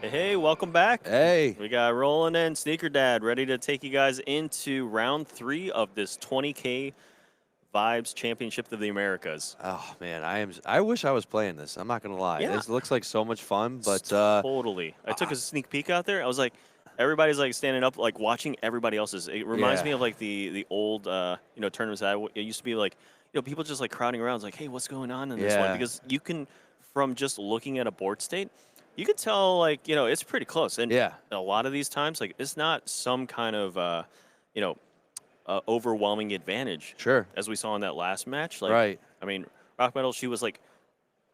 Hey, welcome back. Hey. We got Roland and Sneaker Dad ready to take you guys into round 3 of this 20K Vibes Championship of the Americas. Oh man, I wish I was playing this. I'm not gonna lie. Yeah, This looks like so much fun, but totally. I took I, a sneak peek out there. I was like, everybody's like standing up, like watching everybody else's. It reminds yeah, me of like the old, tournaments. It used to be like, people just like crowding around. It's like, hey, what's going on in this one? yeah, Because you can, from just looking at a board state, you can tell like it's pretty close. And yeah, a lot of these times, like it's not some kind of you know overwhelming advantage sure, as we saw in that last match. Like, right. I mean, Rock Metal, she was like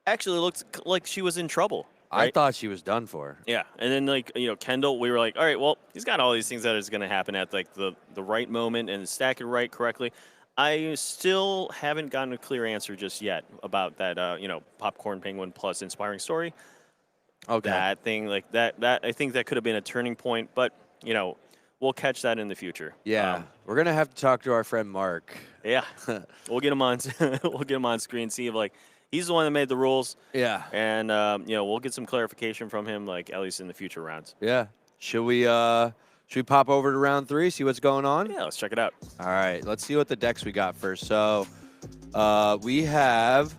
actually looked like she was in trouble, I right? thought she was done for. Yeah, and then like Kendall, we were like, all right, well, he's got all these things that is going to happen at like the right moment and stack it right correctly. I still haven't gotten a clear answer just yet about that popcorn penguin plus inspiring story. Okay, That thing like that I think that could have been a turning point, but you know we'll catch that in the future. yeah, we're gonna have to talk to our friend Mark. Yeah, we'll get him on we'll get him on screen, see if like he's the one that made the rules, Yeah, and we'll get some clarification from him, like at least in the future rounds. yeah. Should we pop over to round 3, see what's going on? Yeah, let's check it out. All right, let's see what the decks we got first. So, we have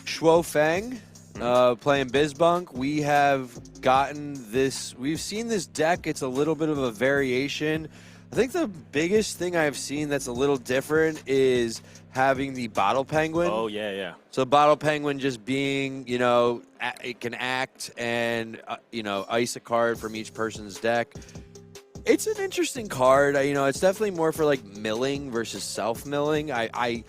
Shou Feng playing Bizbunk. We have gotten this. We've seen this deck. It's a little bit of a variation. I think the biggest thing I've seen that's a little different is having the Bottle Penguin. Oh yeah, yeah. So Bottle Penguin just being, it can act and, ice a card from each person's deck. It's an interesting card. It's definitely more for like milling versus self-milling. I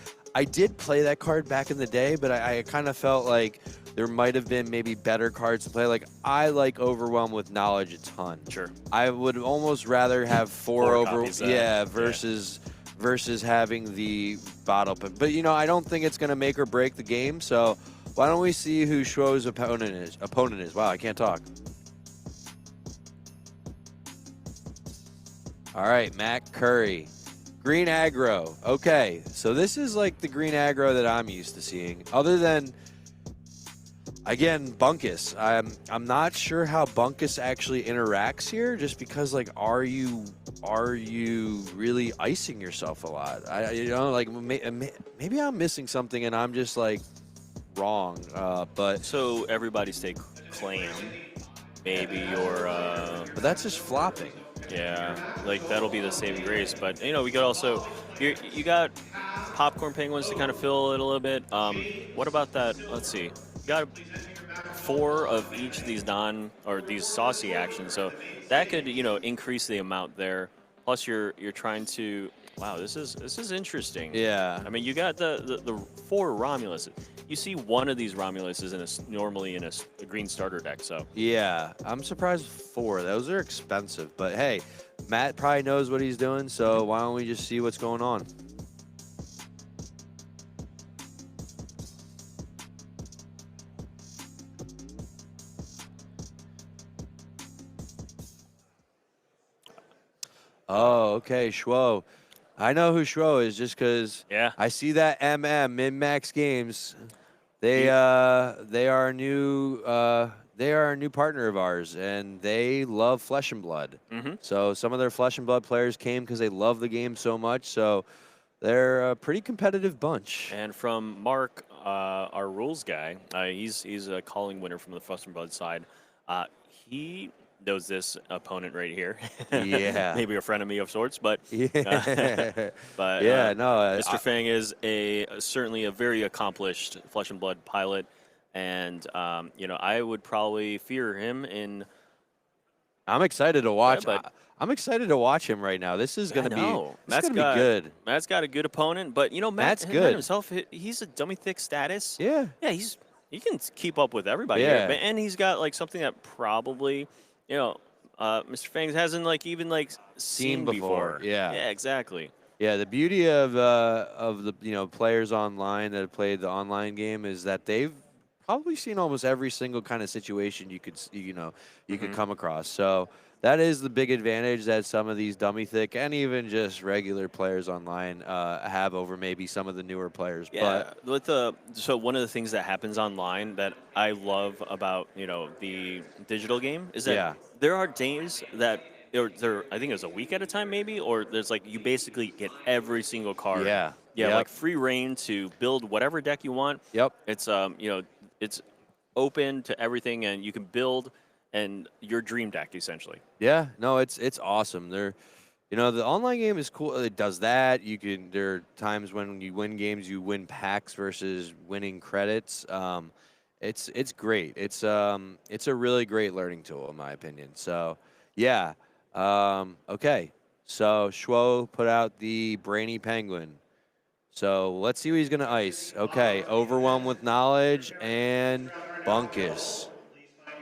did play that card back in the day, but I kind of felt like there might have been maybe better cards to play. Like I like Overwhelm with Knowledge a ton. Sure. I would almost rather have four over, copies, versus having the bottle. But I don't think it's going to make or break the game. So why don't we see who Shou's opponent is? Wow, I can't talk. All right, Matt Currie. Green aggro. Okay, so this is like the green aggro that I'm used to seeing. Other than, again, Bunkus. I'm not sure how Bunkus actually interacts here, just because like, are you really icing yourself a lot? Maybe I'm missing something and I'm just like wrong. But So everybody stay clam, maybe, or but that's just flopping. yeah, like that'll be the saving grace. But we could also you got popcorn penguins to kind of fill it a little bit. What about that? Let's see. You got 4 of each of these these saucy actions, so that could increase the amount there. Plus, you're trying to. Wow, this is interesting. Yeah. I mean, you got the 4 Romulus. You see one of these Romulus is normally in a green starter deck. So Yeah, I'm surprised 4. Those are expensive, but hey, Matt probably knows what he's doing, so why don't we just see what's going on? Oh, okay, Shwo. I know who Shwo is just because yeah, I see that Min-Max Games. They are a new partner of ours, and they love Flesh and Blood. mm-hmm. So some of their Flesh and Blood players came because they love the game so much. So they're a pretty competitive bunch. And from Mark, our rules guy, he's a calling winner from the Flesh and Blood side. He knows this opponent right here. Yeah. Maybe a friend of me of sorts, but Yeah. but Yeah. No. Mr. Feng is certainly a very accomplished Flesh and Blood pilot, and I would probably fear him in. I'm excited to watch. But I'm excited to watch him right now. This is I gonna be. know This is gonna be good. Matt's got a good opponent, but Matt's Matt good. himself, he's a dummy thick status. Yeah. Yeah, he can keep up with everybody. Yeah. Here, and he's got like something that probably Mr. Fangs hasn't like even like seen before. Yeah. Yeah, exactly. Yeah, the beauty of the players online that have played the online game is that they've probably seen almost every single kind of situation you could Hmm. come across. So that is the big advantage that some of these dummy thick and even just regular players online have over maybe some of the newer players. But Yeah, with the so one of the things that happens online that I love about the digital game is that yeah, there are days that there I think it's a week at a time maybe, or there's like you basically get every single card. yeah, You have yep, like free reign to build whatever deck you want. yep. It's it's open to everything, and you can build and your dream deck essentially. Yeah, no, it's awesome. The online game is cool. It does that. There are times when you win games, you win packs versus winning credits. It's great. It's a really great learning tool in my opinion. So, yeah. Okay. So Shou put out the Brainy Penguin. So let's see what he's gonna ice. Okay, overwhelmed with knowledge and Bunkus.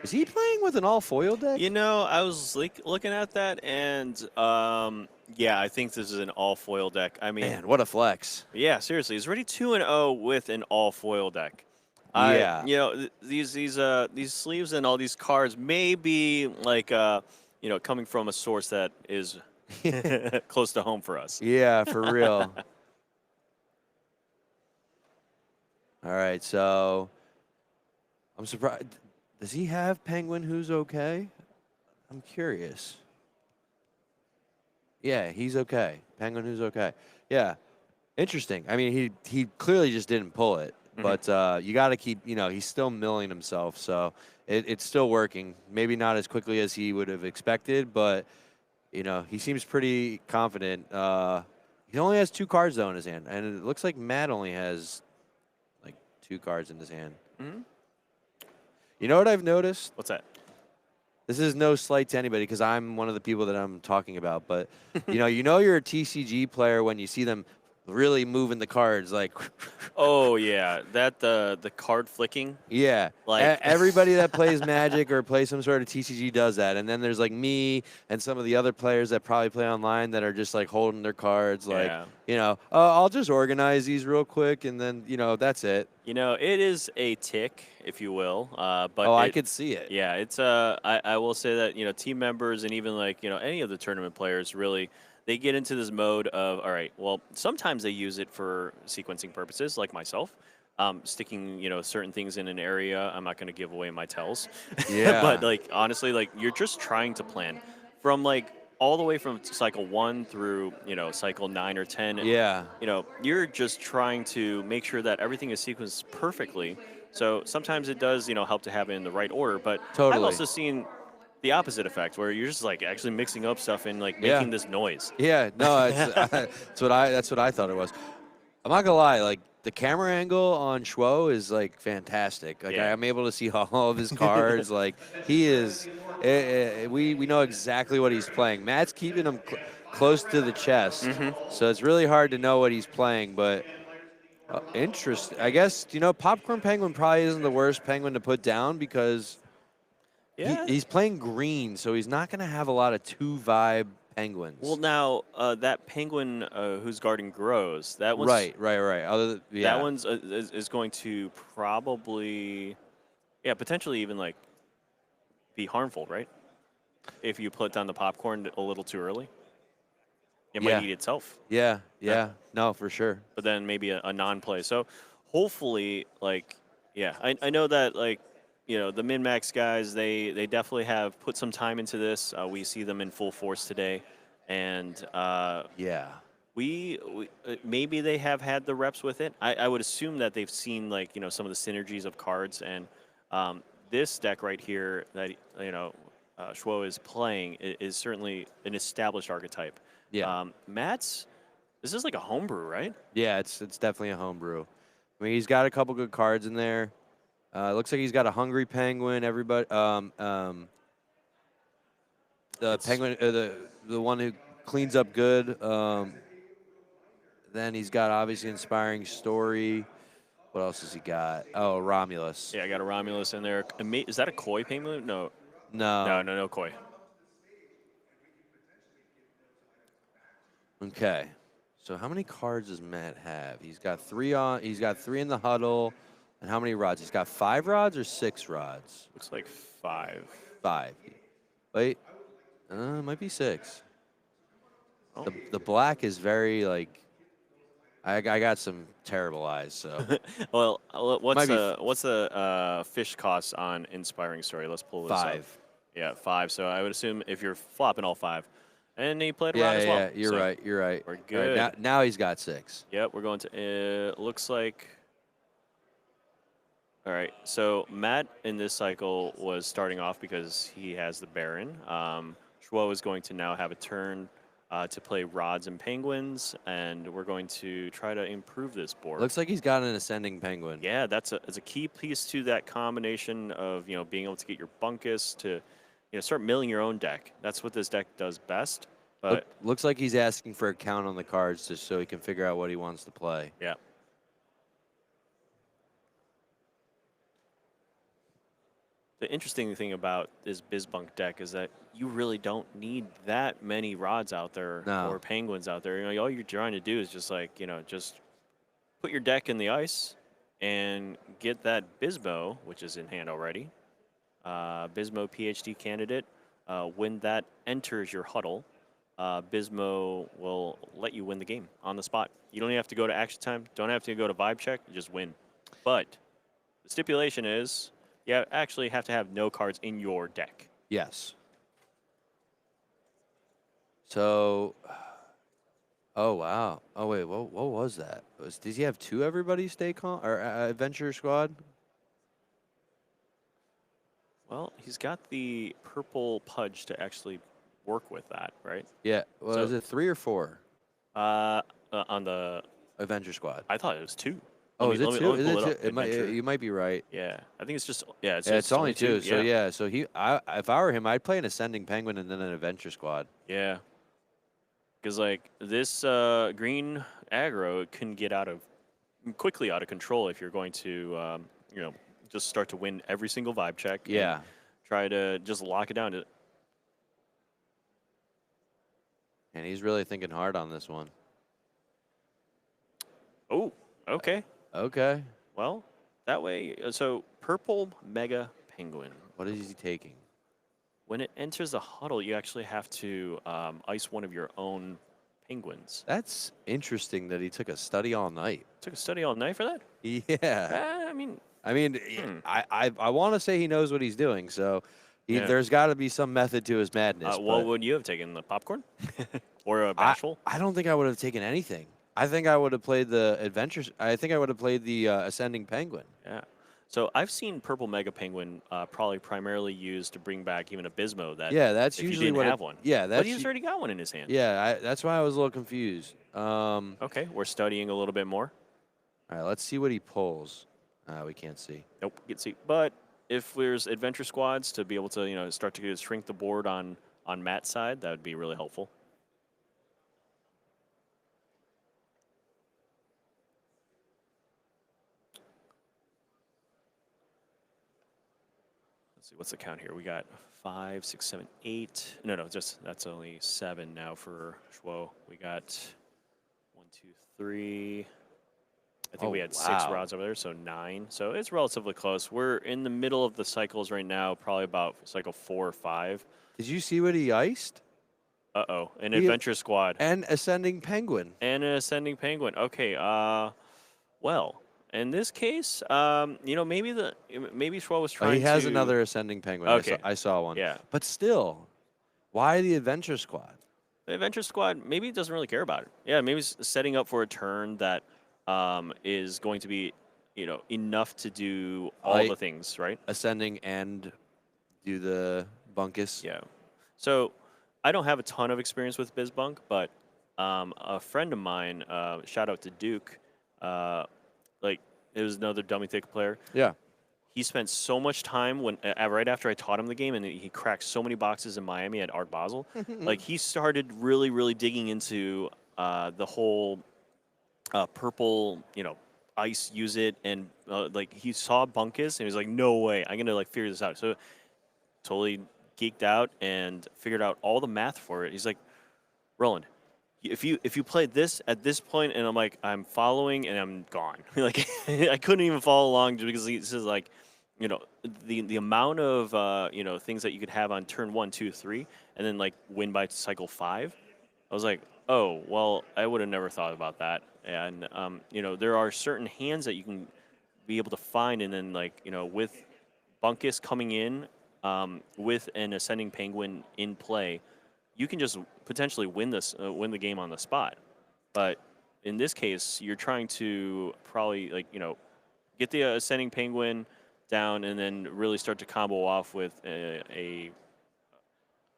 Is he playing with an all foil deck? I was like looking at that, and yeah, I think this is an all foil deck. I mean, Man, what a flex. yeah, seriously, he's already 2-0 with an all foil deck. Yeah. These sleeves and all these cards may be like coming from a source that is close to home for us. Yeah, for real. All right, so I'm surprised. Does he have Penguin who's okay? I'm curious. Yeah, he's okay. Penguin who's okay. Yeah, interesting. I mean, he clearly just didn't pull it, Hmm. but you got to keep. He's still milling himself, so it's still working. Maybe not as quickly as he would have expected, but he seems pretty confident. He only has 2 cards though in his hand, and it looks like Matt only has like 2 cards in his hand. Hmm. You know what I've noticed? What's that? This is no slight to anybody because I'm one of the people that I'm talking about. But you're a TCG player when you see them really moving the cards. Like, Oh yeah, that the card flicking yeah, like. everybody that plays Magic or plays some sort of TCG does that. And then there's like me and some of the other players that probably play online that are just like holding their cards. Like, Yeah. I'll just organize these real quick, and then that's it. It is a tick, if you will, but Oh, I it, could see it. yeah, it's I will say that team members and even like any of the tournament players really they get into this mode of all right. Well, sometimes they use it for sequencing purposes, like myself, sticking certain things in an area. I'm not going to give away my tells, but Yeah, like honestly, like you're just trying to plan from like all the way from cycle 1 through cycle 9 or 10. yeah, You're just trying to make sure that everything is sequenced perfectly. So sometimes it does, help to have it in the right order. But I've totally. also seen the opposite effect where you're just like actually mixing up stuff and like Yeah. making this noise. Yeah, no, it's that's what I thought it was. I'm not gonna lie, like the camera angle on Schwo is like fantastic. Like Yeah. I'm able to see all of his cards. Like he is, we know exactly what he's playing. Matt's keeping him close to the chest, Hmm. so it's really hard to know what he's playing. But interesting. I guess Popcorn Penguin probably isn't the worst penguin to put down because Yeah. he's playing green, so he's not gonna have a lot of 2 vibe Well, penguins. now that penguin who's guarding grows, Right, right, right. that Yeah, one's is going to probably yeah potentially even like be harmful, right? If you put down the popcorn a little too early, it might yeah, eat itself. yeah, yeah. No, for sure. But then maybe a non-play. So hopefully, like, yeah, I know that like, the min max guys, they definitely have put some time into this. We see them in full force today, and Yeah, maybe they have had the reps with it. I would assume that they've seen like some of the synergies of cards and this deck right here that Shuo is playing is certainly an established archetype. yeah, Matt's this is like a homebrew, right? yeah. It's definitely a homebrew. I mean, he's got a couple good cards in there. Looks like he's got a hungry penguin. Everybody, the It's penguin, the one who cleans up good. Then he's got obviously inspiring story. What else has he got? Oh, Romulus. yeah, I got a Romulus in there. Is that a koi penguin? No, No. no koi. Okay. So how many cards does Matt have? He's got 3 on. He's got 3 in the huddle. And how many rods? He's got 5 rods or 6 rods? Looks like 5. 5. Wait, might be 6. Oh. The black is very like I got some terrible eyes, so Well, might be what's the fish cost on Inspiring Story? Let's pull this up. 5. Yeah, 5. So I would assume if you're flopping all 5, and he played a rod Yeah, as well. yeah, you're So right. You're right. we're All right, good. now he's got 6. Yep, we're going to. Looks like. All right. So Matt in this cycle was starting off because he has the Baron. Shou is going to now have a turn to play rods and penguins, and we're going to try to improve this board. Looks like he's got an ascending penguin. Yeah, it's a key piece to that combination of being able to get your bunkus to start milling your own deck. That's what this deck does best. But Looks like he's asking for a count on the cards just so he can figure out what he wants to play. yeah. The interesting thing about this Bizbunk deck is that you really don't need that many rods out there No. or penguins out there. All you're trying to do is just just put your deck in the ice and get that Bizbo, which is in hand already. Bismo PhD candidate. When that enters your huddle, Bismo will let you win the game on the spot. You don't even have to go to action time. Don't have to go to vibe check. You just win. But the stipulation is you actually have to have no cards in your deck. Yes. So, oh wow. Oh wait, what was that? Does he have 2 everybody stay calm or adventure squad? Well, he's got the purple pudge to actually work with that, right? Yeah. Well, So- is it 3 or 4 On the, adventure squad? I thought it was 2. Oh, is it 2? Let me Is pull it it 2? up. It might, Adventure. you might be right. Yeah, I think it's just Yeah, it's only 2. So Yeah. yeah, so if I were him, I'd play an ascending penguin and then an adventure squad. Yeah. Because like this green aggro can get quickly out of control if you're going to just start to win every single vibe check. and Yeah. try to just lock it down. And he's really thinking hard on this one. Oh, okay. Okay. Well, that way. So purple mega penguin. What is he taking? When it enters the huddle, you actually have to ice one of your own penguins. That's interesting that he took a study all night. Took a study all night for that. Yeah. I mean, I want to say he knows what he's doing, so Yeah. there's got to be some method to his madness. what but would you have taken? The popcorn or a bashful? I don't think I would have taken anything. I think I would have played the adventures. I think I would have played the ascending penguin. Yeah. So I've seen purple mega penguin probably primarily used to bring back even a Bismo. That Yeah, that's if you usually didn't what have one. Yeah, But that's he's already got one in his hand. yeah. That's why I was a little confused. All Okay, we're studying a little bit more. right, let's see what he pulls. We can't see. Nope, get see. But if there's adventure squads to be able to start to shrink the board on Matt's side, that would be really helpful. Let's see, what's the count here? We got 5, 6, 7, 8. No, just that's only 7 now for Shou. We got 1, 2, 3. I think Oh, we had 6 wow. rods over there, so 9. So it's relatively close. We're in the middle of the cycles right now, probably about cycle 4 or 5. Did you see what he iced? Uh-oh, an He- adventure squad And ascending penguin. and an ascending penguin. Okay, well, in this case, maybe Schwell was Oh, trying he has to... another ascending penguin. Okay. I saw one. Yeah. But still, why the adventure squad? The adventure squad maybe doesn't really care about it. Yeah, maybe it's setting up for a turn that is going to be, enough to do all Like- the things, right? Ascending and do the bunkus. Yeah. So I don't have a ton of experience with BizBunk, but a friend of mine, shout out to Duke, it was another dummy thick player. Yeah. He spent so much time right after I taught him the game, and he cracked so many boxes in Miami at Art Basel. Like he started really, really digging into the whole purple, ice use it, and he saw bunkus and he was like, no way, I'm gonna figure this out. So totally geeked out and figured out all the math for it. He's like, Roland, if you played this at this point, and I'm like I'm following and I'm gone. Like I couldn't even follow along just because he says like, you know, the amount of things that you could have on turn one, two, three, and then like win by cycle five. I was like, oh well, I would have never thought about that. And there are certain hands that you can be able to find, and then like with Bunkus coming in, with an ascending penguin in play, you can just potentially win the game on the spot. But in this case, you're trying to probably like get the ascending penguin down, and then really start to combo off with a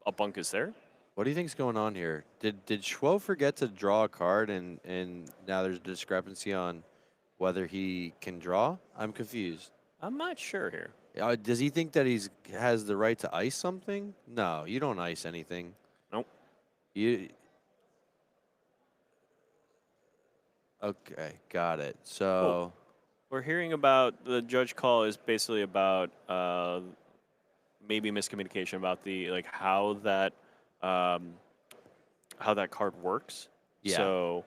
bunkus there. What do you think's going on here? Did Shou forget to draw a card, and now there's a discrepancy on whether he can draw? I'm confused. I'm not sure here. Does he think that he's has the right to ice something? No, you don't ice anything. Nope. You okay? Got it. Cool. So We're hearing about the judge call is basically about maybe miscommunication about the like um, how that card works. yeah. So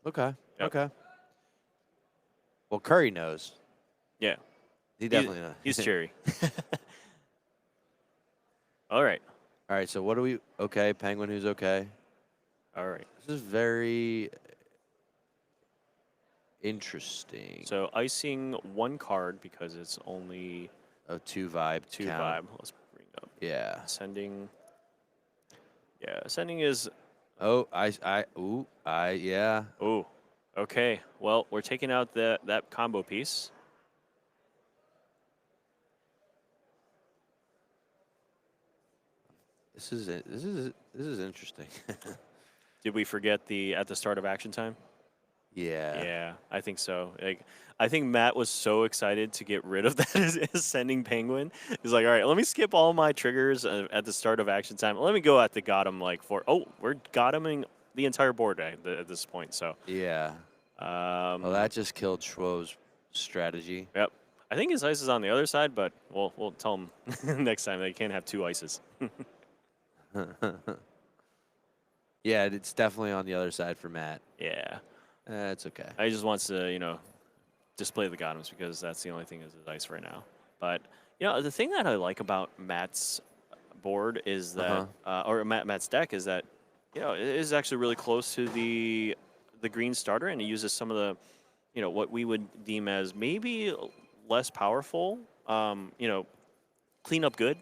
Okay. yep. Okay. Well, Currie knows. Yeah, He definitely knows. he's cherry. All right. All right. So what do we? Okay, Penguin, who's okay? All right. This is very interesting. So icing one card because it's only Oh, two vibe. two count. vibe. Let's bring up Yeah. ascending. Yeah, ascending is. Oh, yeah. Oh, okay. Well, we're taking out that combo piece. This is interesting. Did we forget the at the start of action time? Yeah. Yeah, I think so. Like, I think Matt was so excited to get rid of that ascending penguin. He's like, all right, let me skip all my triggers at the start of action time. Let me go at the got him like for. Oh, we're got himing the entire board at this point. So, Yeah. Well, that just killed Schwo's strategy. yep. I think his ice is on the other side, but we'll tell him next time that he can't have two ices. Yeah, it's definitely on the other side for Matt. Yeah. That's okay. He just wants to, display the Gotams because that's the only thing is his ice right now. But, the thing that I like about Matt's board is that, or Matt's deck is that, it is actually really close to the green starter, and he uses some of the, what we would deem as maybe less powerful, clean up good.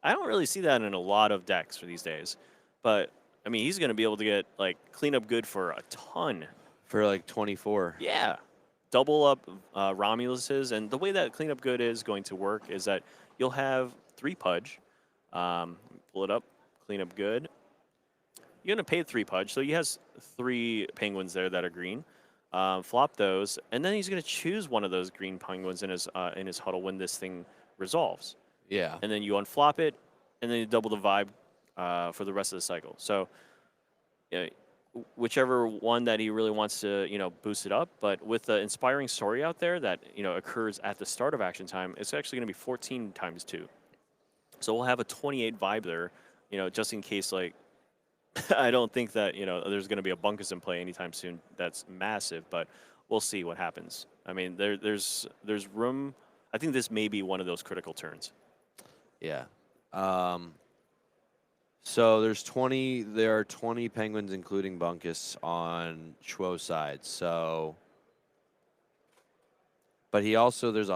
I don't really see that in a lot of decks for these days. But, I mean, he's going to be able to get, like, clean up good for a ton. For like 24. Yeah. Double up Romulus's. And the way that cleanup good is going to work is that you'll have 3 Pudge. Pull it up. Cleanup good. You're going to pay 3 Pudge. So he has 3 penguins there that are green. Flop those. And then he's going to choose one of those green penguins in his huddle when this thing resolves. Yeah. And then you unflop it. And then you double the vibe for the rest of the cycle. So whichever one that he really wants to, boost it up. But with the inspiring story out there that, occurs at the start of action time, it's actually going to be 14 times 2. So we'll have a 28 vibe there, just in case, like, I don't think that, there's going to be a bunkus in play anytime soon that's massive, but we'll see what happens. I mean, there's room. I think this may be one of those critical turns. Yeah. So there are 20 penguins, including Bunkus, on Schwo's side. So, but he also there's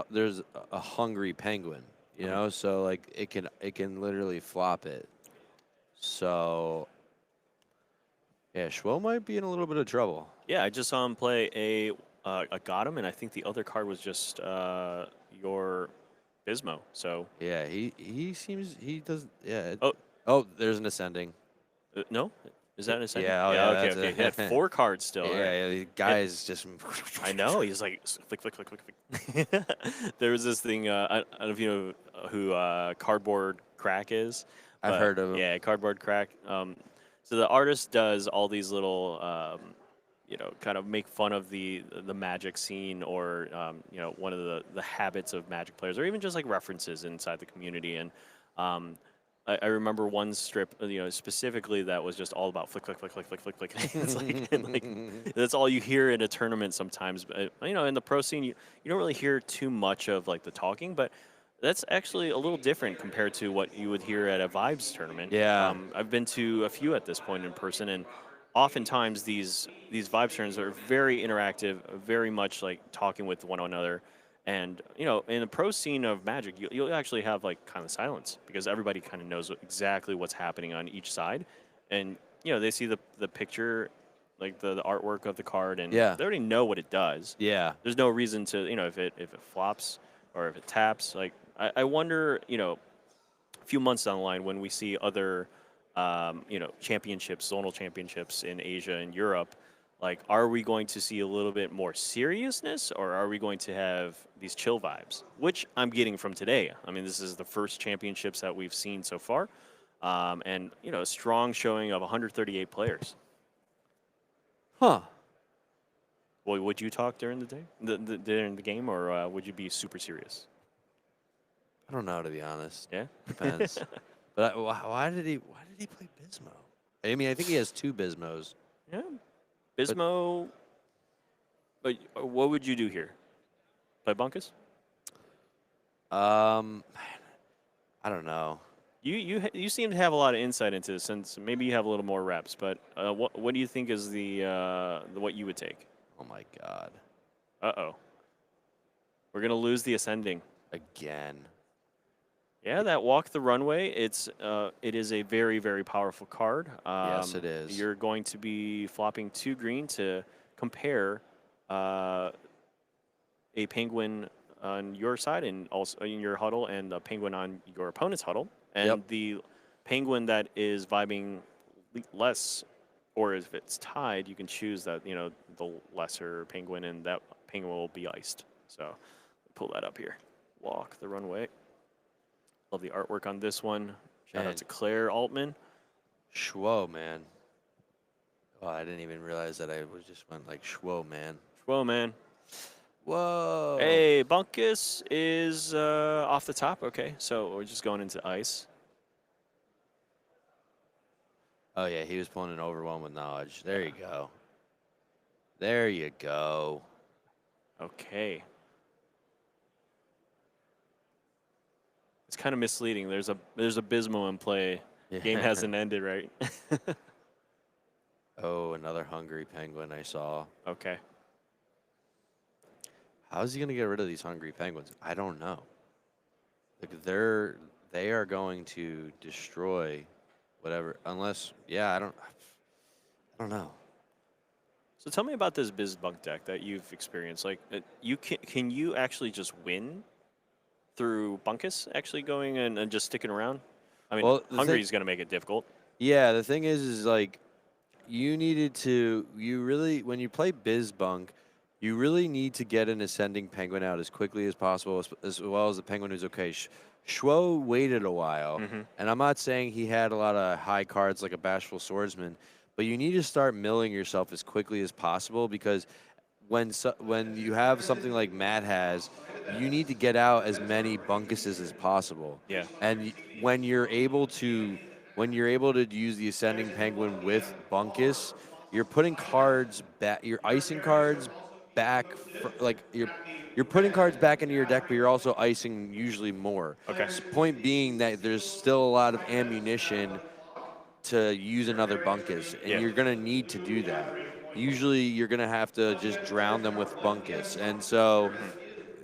a hungry penguin, so like it can literally flop it. So, yeah, Shou might be in a little bit of trouble. Yeah, I just saw him play a Gotham, and I think the other card was just your Bismo. So Yeah, he does. Yeah. Oh. Oh, there's an ascending. No, is that an ascending? Yeah, yeah, okay. He had 4 cards still. Yeah, right? yeah, the guy is just. I know. He's like flick, flick, flick, flick, flick. There was this thing. I don't know if you know who Cardboard Crack is. I've heard of him. Yeah, Cardboard Crack. So the artist does all these little, kind of make fun of the Magic scene, or one of the habits of Magic players, or even just like references inside the community. And I remember one strip, specifically that was just all about flick, flick, flick, flick, flick, flick, flick. It's like, and like that's all you hear in a tournament sometimes. But in the pro scene, you don't really hear too much of like the talking, but that's actually a little different compared to what you would hear at a Vibes tournament. Yeah. I've been to a few at this point in person, and oftentimes these Vibes tournaments are very interactive, very much like talking with one another. And in the pro scene of Magic, you'll actually have like kind of silence because everybody kind of knows exactly what's happening on each side, and they see the picture, like the artwork of the card, and Yeah. they already know what it does. Yeah. There's no reason to if it flops or if it taps. Like I wonder, a few months down the line when we see other championships, zonal championships in Asia and Europe, like, are we going to see a little bit more seriousness or are we going to have these chill vibes, which I'm getting from today? I mean, this is the first championships that we've seen so far, and a strong showing of 138 players. Huh. Well, would you talk during the day, during the game, or would you be super serious? I don't know, to be honest. Yeah. Depends. But why did he play Bismo? I mean, I think he has two Bismos. Yeah. Bismo. But what would you do here? Play Bunkus? Man, I don't know. You seem to have a lot of insight into this, since maybe you have a little more reps. But what do you think is the what you would take? Oh my God. Uh-oh. We're gonna lose the ascending. Again. Yeah, that walk the runway. It is a very, very powerful card. Yes, it is. You're going to be flopping 2 green to compare a penguin on your side and also in your huddle, and a penguin on your opponent's huddle. And Yep. the penguin that is vibing less, or if it's tied, you can choose that the lesser penguin, and that penguin will be iced. So pull that up here. Walk the runway. Love the artwork on this one. Shout Man. out to Claire Altman. Shou, man. Oh, I didn't even realize that I just went like Shou, man. Whoa, man. Whoa. Hey, Bunkus is off the top. Okay, so we're just going into ice. Oh, yeah, he was pulling an overwhelm with knowledge. There you go. There you go. Okay. It's kind of misleading. There's a Bismo in play. Yeah. Game hasn't ended, right? Oh, another hungry penguin I saw. Okay. How's he going to get rid of these hungry penguins? I don't know. Like they are going to destroy whatever, unless, yeah, I don't know. So tell me about this Bizbunk deck that you've experienced. Like, can you actually just win through Bunkus actually going and just sticking around? I mean, Well, Hungry is going to make it difficult. Yeah, the thing is like, you really, when you play Bizbunk, you really need to get an ascending penguin out as quickly as possible, as well as the penguin who's okay. Shou waited a while, and I'm not saying he had a lot of high cards like a Bashful Swordsman, but you need to start milling yourself as quickly as possible, because when you have something like Matt has, you need to get out as many bunkuses as possible. Yeah. And when you're able to use the ascending penguin with bunkus, you're putting cards back. You're icing cards back. You're putting cards back into your deck, but you're also icing usually more. Okay. Point being that there's still a lot of ammunition to use another bunkus, and Yeah. you're gonna need to do that. Usually, you're gonna have to just drown them with bunkus, and so,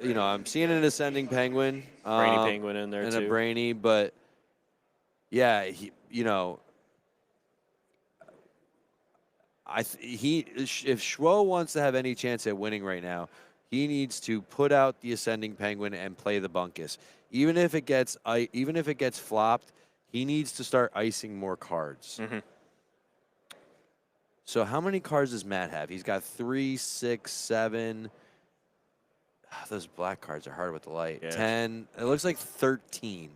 I'm seeing an ascending penguin, Brainy penguin in there and too. a brainy, but yeah, if Shou wants to have any chance at winning right now, he needs to put out the ascending penguin and play the bunkus. Even if it gets flopped, he needs to start icing more cards. So how many cards does Matt have? He's got 3, 6, 7. Those black cards are hard with the light. Yeah. 10. It looks like 13.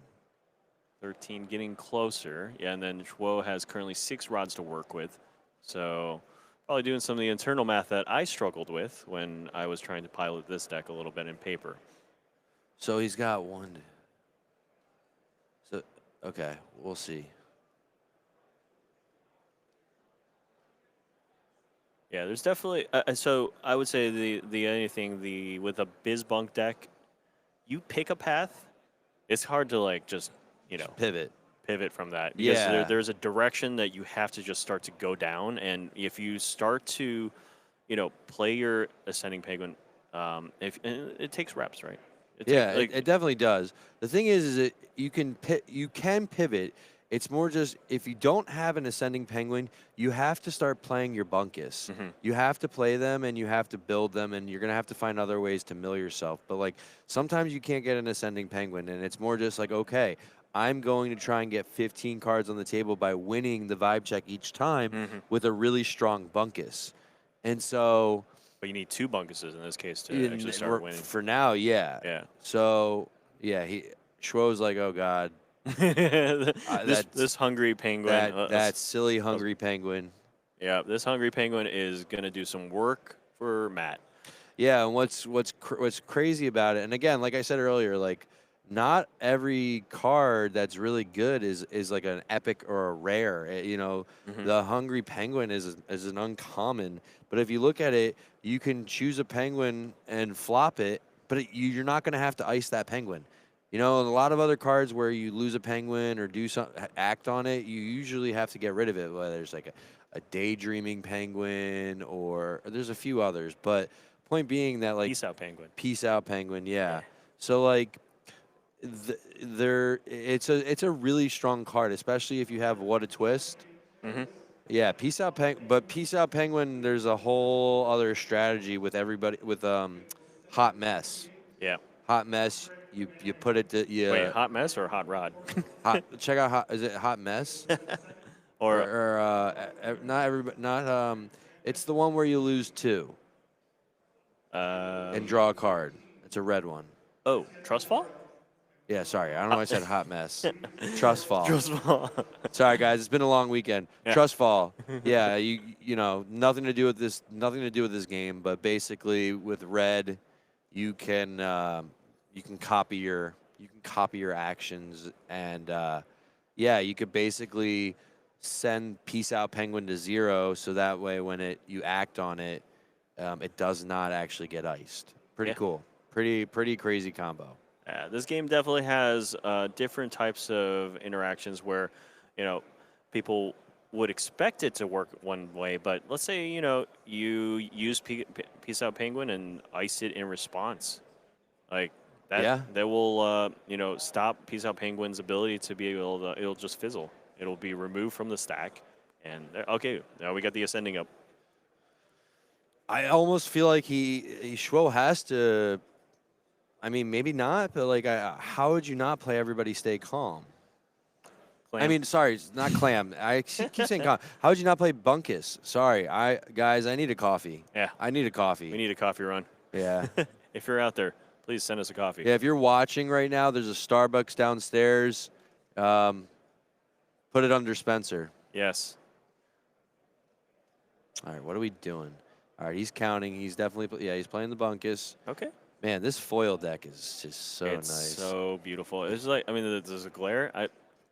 13, getting closer. Yeah, and then Shou has currently 6 rods to work with. So probably doing some of the internal math that I struggled with when I was trying to pilot this deck a little bit in paper. So he's got one. So Okay, we'll see. Yeah, there's definitely so I would say the anything the with a biz bunk deck, you pick a path, it's hard to like just you know Pivot. pivot from that because Yeah. there's a direction that you have to just start to go down, and if you start to play your ascending penguin, if and it takes reps, right? It takes Yeah, like it definitely does. The thing is that you can pivot. It's more just if you don't have an ascending penguin, you have to start playing your bunkus. mhm. You have to play them and you have to build them, and you're gonna have to find other ways to mill yourself. But like sometimes you can't get an ascending penguin, and it's more just like okay, I'm going to try and get 15 cards on the table by winning the vibe check each time Mhm. with a really strong bunkus. And so But you need two bunkuses in this case to actually start winning. for now, yeah. Yeah. So yeah, Schwo's like, oh god, this that's this hungry penguin. that silly hungry penguin. Yeah, this hungry penguin is gonna do some work for Matt. Yeah, and what's crazy about it, and again, like I said earlier, like not every card that's really good is like an epic or a rare. You know, Hmm. the hungry penguin is an uncommon, but if you look at it, you can choose a penguin and flop it, but you're not going to have to ice that penguin. You know, a lot of other cards where you lose a penguin or do some act on it, you usually have to get rid of it. Whether it's like a daydreaming penguin or there's a few others, but point being that like Peace out, penguin. peace out penguin, Yeah. yeah. So like it's a really strong card, especially if you have what a twist. Hmm. Yeah, peace out penguin. There's a whole other strategy with everybody with hot mess. Yeah. Hot mess. You put it to Wait, you hot mess or hot rod? hot. Check out hot. Is it hot mess Or or not everybody not It's the one where you lose two and um, draw a card. It's a red one. oh, trust fall? Yeah, sorry. I don't know why I said hot mess. Trust Trust fall. fall. Sorry, guys. It's been a long weekend. Yeah. Trust fall. Yeah, you know nothing to do with this. Nothing to do with this game. But basically, with red, you can copy your actions, and yeah, you could basically send peace out penguin to 0, so that way when you act on it, it does not actually get iced. Pretty Yeah. cool. Pretty crazy combo. This game definitely has different types of interactions where, you know, people would expect it to work one way, but let's say you use Peace Out Penguin and ice it in response, like that. Yeah. That will stop Peace Out Penguin's ability to be able to. It'll just fizzle. It'll be removed from the stack, and okay, now we got the ascending up. I almost feel like Shwo has to. I mean, maybe not, but like, how would you not play Everybody Stay Calm? I Clam. mean, sorry, it's not Clam. I keep saying Calm. How would you not play Bunkus? Sorry, guys, I need a coffee. Yeah, I need a we coffee. need a coffee run. Yeah. If you're out there, please send us a coffee. Yeah, if you're watching right now, there's a Starbucks downstairs. Um, put it under Spencer. Yes. All right, what are we doing? All right, he's counting. He's definitely, yeah, he's playing the Bunkus. Okay. Man, this foil deck is just so It's nice. so beautiful. It's like, I mean, there's a glare.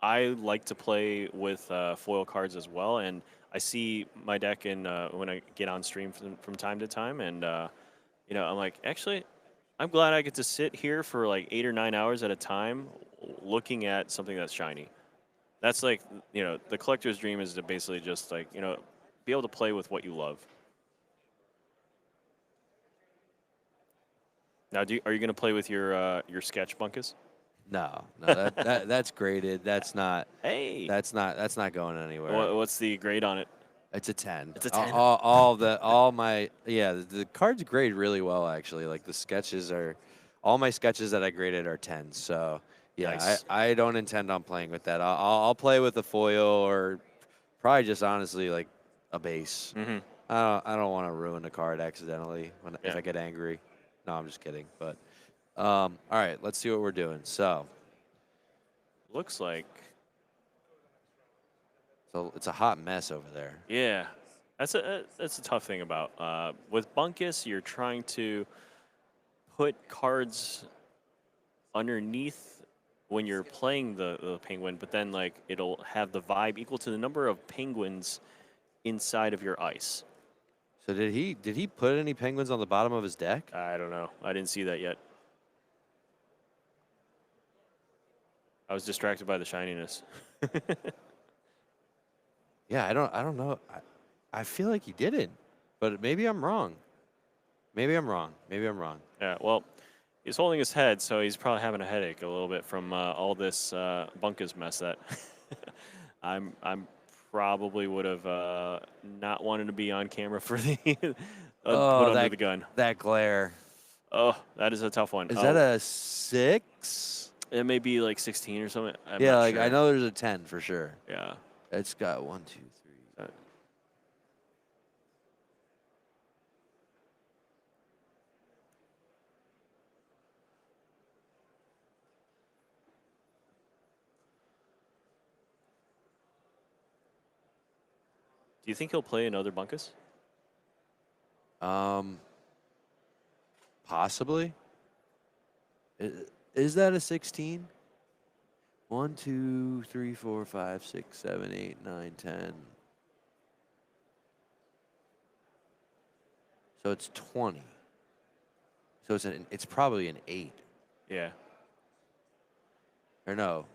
I like to play with foil cards as well, and I see my deck in when I get on stream from time to time, and I'm like, actually, I'm glad I get to sit here for like 8 or 9 hours at a time, looking at something that's shiny. That's like, the collector's dream is to basically just like, be able to play with what you love. Now, are you going to play with your sketch bunkus? No, that's graded. Hey, That's not going anywhere. what's the grade on it? It's a 10. It's a 10. All my yeah, the cards grade really well actually. Like the sketches are all my sketches that I graded are 10s. So yeah, Nice. I don't intend on playing with that. I'll play with a foil or probably just honestly like a base. Mm-hmm. I don't want to ruin a card accidentally if Yeah. I get angry. No, I'm just kidding. But all right, let's see what we're doing. So Looks like, it's a hot mess over there. yeah. That's a tough thing about with bunkus. You're trying to put cards underneath when you're playing the penguin, but then like it'll have the vibe equal to the number of penguins inside of your ice. So did he put any penguins on the bottom of his deck? I don't know. I didn't see that yet. I was distracted by the shininess. Yeah, I don't know. I feel like he didn't, but maybe I'm wrong. Maybe I'm wrong. Maybe I'm wrong. Yeah, well, he's holding his head, so he's probably having a headache a little bit from all this bunkus mess that I'm probably would have not wanted to be on camera for the put Oh, under that the gun. that glare. Oh, that is a tough one. Is that a 6? It may be like 16 or something. I'm Yeah, not like sure. I know there's a 10 for sure. Yeah. It's got 1, 2, 3. Do you think he'll play another bunkus? Possibly. Is that a 16? 1, 2, 3, 4, 5, 6, 7, 8, 9, 10. So it's 20. So it's probably an 8. Yeah. Or no.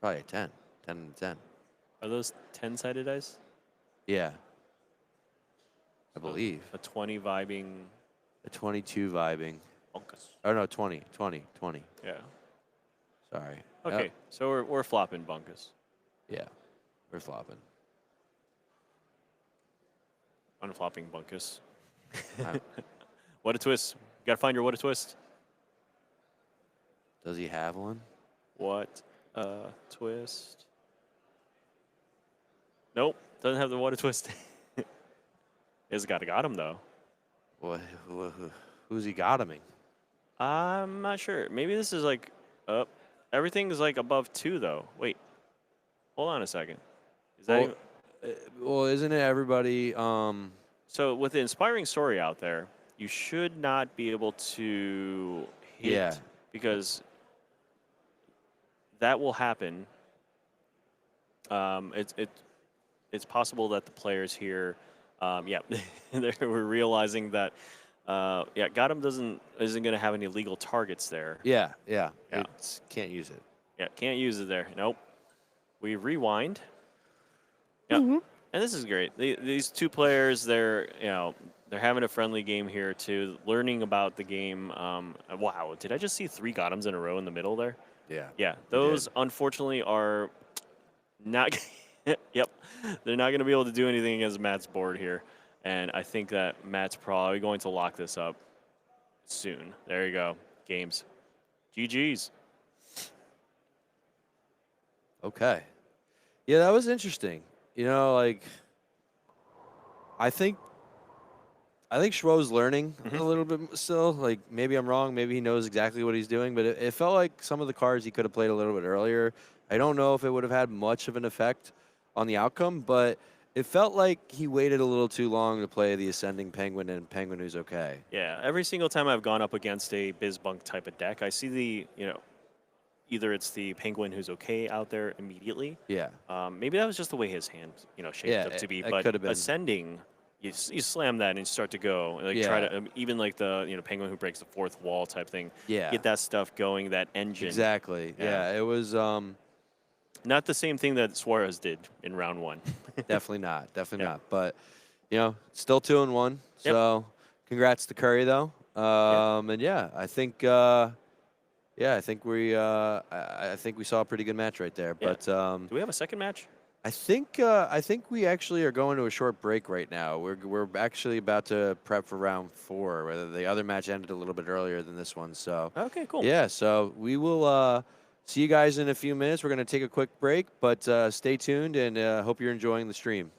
Probably a 10. 10 and 10. Are those 10-sided dice? Yeah. I believe. A 20 vibing A 22 vibing. bunkus. Oh no, 20. Yeah. Sorry. Okay, Yep. so we're flopping bunkus. Yeah. We're flopping. Unflopping bunkus. I- What a twist. Gotta find your what a twist. Does he have one? What a twist. Nope, doesn't have the what a twist. It's got him though. Who's he gottoming? I'm not sure. Maybe this is like up. Everything's like above 2 though. Wait. Hold on a second. Is that Well, even, well, isn't it everybody? so with the inspiring story out there, you should not be able to hit Yeah. because that will happen. It's possible that the players here, yeah, they were realizing that, yeah, Gotham isn't going to have any legal targets there. Yeah. Yeah. Can't use it. Yeah, can't use it there. Nope. We rewind. Yeah, and this is great. These two players, they're having a friendly game here too, learning about the game. Wow, did I just see 3 Gothams in a row in the middle there? Yeah. Yeah, those unfortunately are not. Yep, they're not going to be able to do anything against Matt's board here, and I think that Matt's probably going to lock this up soon. There you go, games, GG's. Okay. Yeah, that was interesting. You know, like I think Shou's learning a little bit still. Like maybe I'm wrong. Maybe he knows exactly what he's doing. But it felt like some of the cards he could have played a little bit earlier. I don't know if it would have had much of an effect on the outcome, but it felt like he waited a little too long to play the Ascending Penguin and Penguin who's okay. Yeah, every single time I've gone up against a Bizbunk type of deck, I see the either it's the Penguin who's okay out there immediately. Yeah. Maybe that was just the way his hand, shaped Yeah, up to be. it But could have been. ascending, you slam that and you start to go. Like Yeah. try to even like the Penguin who breaks the 4th wall type thing. Yeah. Get that stuff going, that engine. Exactly. Yeah. Yeah. It was Not the same thing that Suarez did in round 1. definitely not. Definitely Yeah. not. But still 2-1. Yep. So congrats to Currie though. And yeah, I think I think we saw a pretty good match right there. Yeah. But Do we have a second match? I think we actually are going to a short break right now. We're actually about to prep for round 4. Whether the other match ended a little bit earlier than this one. So Okay, cool. yeah, so we will see you guys in a few minutes. We're going to take a quick break, but stay tuned and hope you're enjoying the stream.